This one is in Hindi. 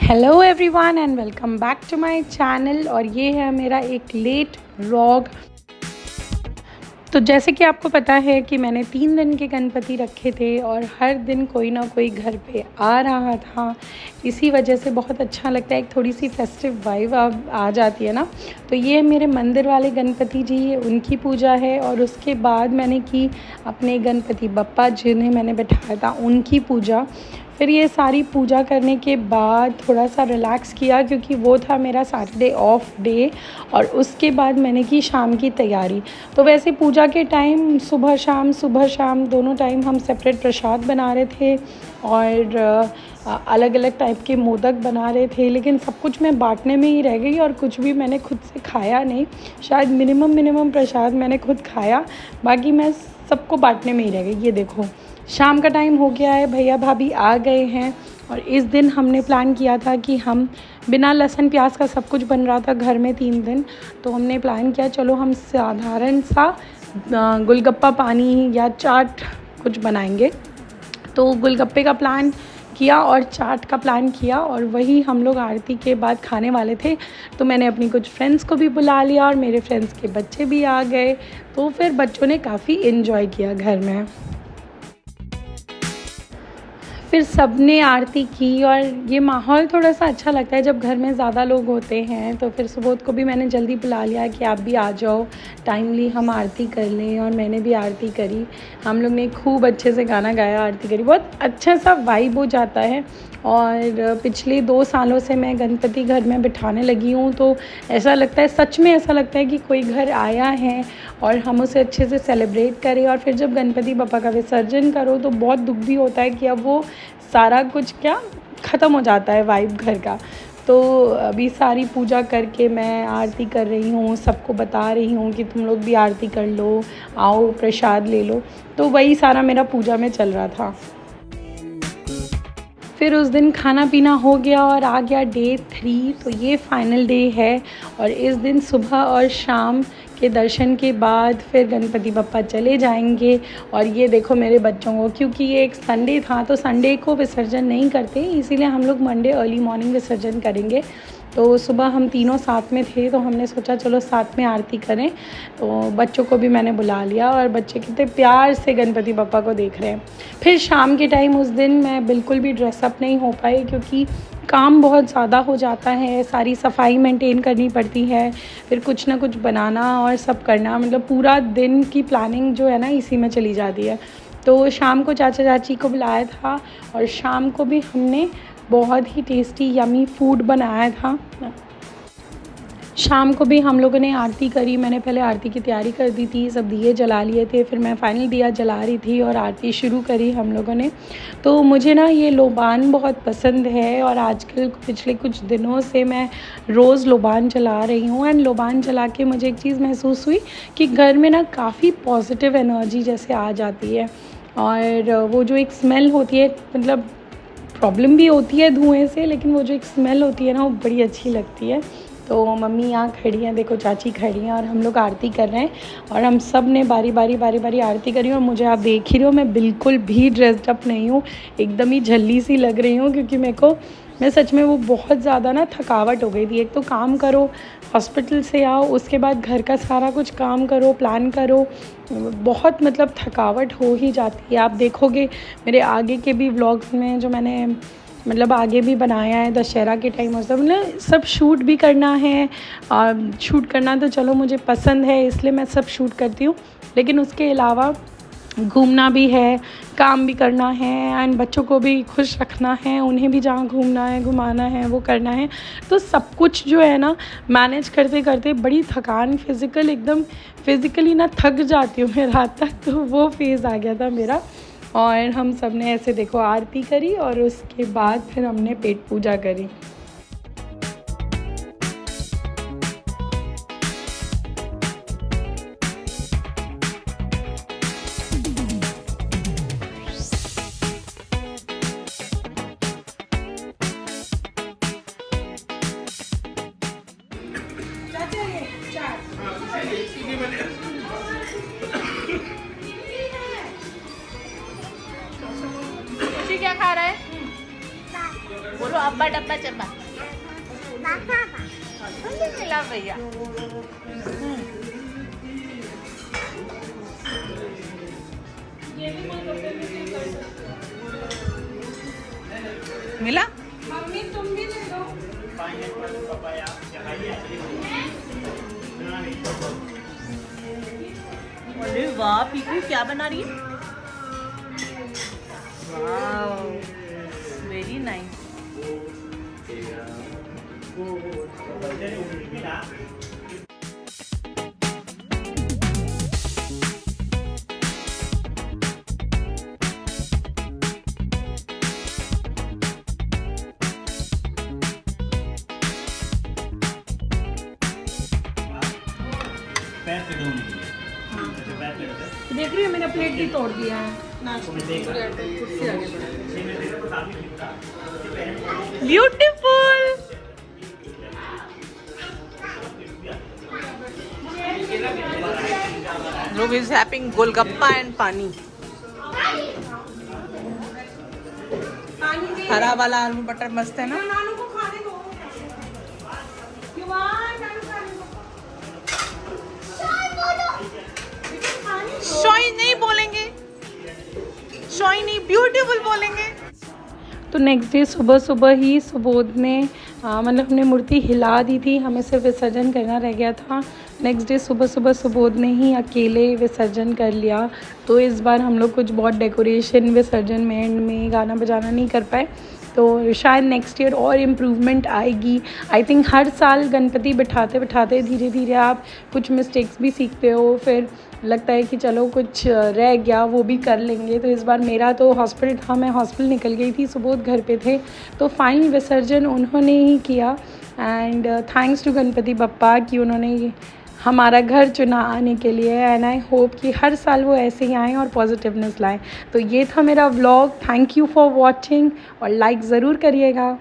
Hello everyone and welcome back to my channel. और ये है मेरा एक लेट व्लॉग। तो जैसे कि आपको पता है कि मैंने 3 दिन के गणपति रखे थे और हर दिन कोई ना कोई घर पे आ रहा था। इसी वजह से बहुत अच्छा लगता है, एक थोड़ी सी फेस्टिव वाइब आ जाती है ना। तो ये मेरे मंदिर वाले गणपति जी, ये उनकी पूजा है। और उसके बाद मैंने की अपने गणपति बप्पा जिन्हें मैंने बैठाया था उनकी पूजा। फिर ये सारी पूजा करने के बाद थोड़ा सा रिलैक्स किया क्योंकि वो था मेरा सैटरडे ऑफ डे। और उसके बाद मैंने की शाम की तैयारी। तो वैसे पूजा के टाइम सुबह शाम दोनों टाइम हम सेपरेट प्रसाद बना रहे थे और अलग अलग टाइप के मोदक बना रहे थे, लेकिन सब कुछ मैं बांटने में ही रह गई और कुछ भी मैंने खुद से खाया नहीं। शायद मिनिमम प्रसाद मैंने खुद खाया, बाकी मैं सबको बांटने में ही रह गई। ये देखो शाम का टाइम हो गया है, भैया भाभी आ गए हैं। और इस दिन हमने प्लान किया था कि हम बिना लहसुन प्याज का सब कुछ बन रहा था घर में 3 दिन। तो हमने प्लान किया चलो हम साधारण सा गोलगप्पा पानी या चाट कुछ बनाएंगे। तो गोलगप्पे का प्लान किया और चाट का प्लान किया और वही हम लोग आरती के बाद खाने वाले थे। तो मैंने अपनी कुछ फ्रेंड्स को भी बुला लिया और मेरे फ्रेंड्स के बच्चे भी आ गए। तो फिर बच्चों ने काफ़ी इन्जॉय किया घर में। फिर सबने आरती की और ये माहौल थोड़ा सा अच्छा लगता है जब घर में ज़्यादा लोग होते हैं। तो फिर सुबोध को भी मैंने जल्दी बुला लिया कि आप भी आ जाओ, टाइमली हम आरती कर लें। और मैंने भी आरती करी। हम लोग ने खूब अच्छे से गाना गाया, आरती करी, बहुत अच्छा सा वाइब हो जाता है। और पिछले 2 सालों से मैं गणपति घर में बिठाने लगी हूँ, तो ऐसा लगता है, सच में ऐसा लगता है कि कोई घर आया है और हम उसे अच्छे से सेलिब्रेट करें। और फिर जब गणपति बप्पा का विसर्जन करो तो बहुत दुख भी होता है कि अब वो सारा कुछ क्या ख़त्म हो जाता है वाइब घर का। तो अभी सारी पूजा करके मैं आरती कर रही हूँ, सबको बता रही हूँ कि तुम लोग भी आरती कर लो, आओ प्रसाद ले लो। तो वही सारा मेरा पूजा में चल रहा था। फिर उस दिन खाना पीना हो गया और आ गया डे 3। तो ये फाइनल डे है। और इस दिन सुबह और शाम के दर्शन के बाद फिर गणपति बप्पा चले जाएंगे। और ये देखो मेरे बच्चों को, क्योंकि ये एक संडे था तो संडे को विसर्जन नहीं करते, इसीलिए हम लोग मंडे अर्ली मॉर्निंग विसर्जन करेंगे। तो सुबह हम तीनों साथ में थे तो हमने सोचा चलो साथ में आरती करें। तो बच्चों को भी मैंने बुला लिया और बच्चे कितने प्यार से गणपति बप्पा को देख रहे हैं। फिर शाम के टाइम उस दिन मैं बिल्कुल भी ड्रेसअप नहीं हो पाई क्योंकि काम बहुत ज़्यादा हो जाता है, सारी सफाई मेंटेन करनी पड़ती है, फिर कुछ ना कुछ बनाना और सब करना, मतलब पूरा दिन की प्लानिंग जो है ना इसी में चली जाती है। तो शाम को चाचा चाची को बुलाया था और शाम को भी हमने बहुत ही टेस्टी यमी फूड बनाया था। शाम को भी हम लोगों ने आरती करी। मैंने पहले आरती की तैयारी कर दी थी, सब दिए जला लिए थे, फिर मैं फाइनल दिया जला रही थी और आरती शुरू करी हम लोगों ने। तो मुझे ना ये लोबान बहुत पसंद है और आजकल पिछले कुछ दिनों से मैं रोज़ लोबान जला रही हूँ। एंड लोबान जला के मुझे एक चीज़ महसूस हुई कि घर में ना काफ़ी पॉजिटिव एनर्जी जैसे आ जाती है। और वो जो एक स्मेल होती है, मतलब प्रॉब्लम भी होती है धुएँ से, लेकिन वो जो एक स्मेल होती है ना वो बड़ी अच्छी लगती है। तो मम्मी यहाँ खड़ी हैं, देखो चाची खड़ी हैं और हम लोग आरती कर रहे हैं। और हम सब ने बारी बारी आरती करी। और मुझे आप देख ही रहे हो मैं बिल्कुल भी ड्रेस्ड अप नहीं हूँ, एकदम ही झल्ली सी लग रही हूँ क्योंकि मैं सच में वो बहुत ज़्यादा ना थकावट हो गई थी। एक तो काम करो, हॉस्पिटल से आओ, उसके बाद घर का सारा कुछ काम करो, प्लान करो, बहुत मतलब थकावट हो ही जाती है। आप देखोगे मेरे आगे के भी व्लॉग्स में जो मैंने मतलब आगे भी बनाया है दशहरा के टाइम और सब, मतलब सब शूट भी करना है। और शूट करना तो चलो मुझे पसंद है इसलिए मैं सब शूट करती हूँ, लेकिन उसके अलावा घूमना भी है, काम भी करना है एंड बच्चों को भी खुश रखना है, उन्हें भी जहाँ घूमना है घुमाना है वो करना है। तो सब कुछ जो है ना मैनेज करते करते बड़ी थकान, फिज़िकली ना थक जाती हूँ मैं रात तक। तो वो फेज़ आ गया था मेरा। और हम सब ने ऐसे देखो आरती करी और उसके बाद फिर हमने पेट पूजा करी। क्या खा रहा है? बोलो आप अब्बा डब्बा चब्बा मिला भैया। मिला? मम्मी तुम भी ले लो। अरे वाह पीकू क्या बना रही है? वाह वेरी नाइस। देख रही हो मेरा प्लेट भी तोड़ दिया है। Beautiful. Rob is having golgappa and पानी। हरा वाला आलू बटर मस्त है ना? नानू को खाने दो। शॉई नहीं बोलेंगे, शॉई नहीं ब्यूटीफुल बोलेंगे। तो नेक्स्ट डे सुबह सुबह ही सुबोध ने मतलब हमने मूर्ति हिला दी थी, हमें सिर्फ विसर्जन करना रह गया था। नेक्स्ट डे सुबह सुबह सुबोध ने ही अकेले विसर्जन कर लिया। तो इस बार हम लोग कुछ बहुत डेकोरेशन विसर्जन में एंड में गाना बजाना नहीं कर पाए। तो शायद नेक्स्ट ईयर और इम्प्रूवमेंट आएगी। आई थिंक हर साल गणपति बिठाते बिठाते धीरे धीरे आप कुछ मिस्टेक्स भी सीखते हो, फिर लगता है कि चलो कुछ रह गया वो भी कर लेंगे। तो इस बार मेरा तो हॉस्पिटल था, मैं हॉस्पिटल निकल गई थी, सुबोध घर पे थे, तो फाइनल विसर्जन उन्होंने ही किया। And thanks to Ganpati Bappa कि उन्होंने हमारा घर चुना आने के लिए। एंड आई होप कि हर साल वो ऐसे ही आएँ और पॉजिटिवनेस लाएँ। तो ये था मेरा vlog. Thank you for watching और लाइक ज़रूर करिएगा।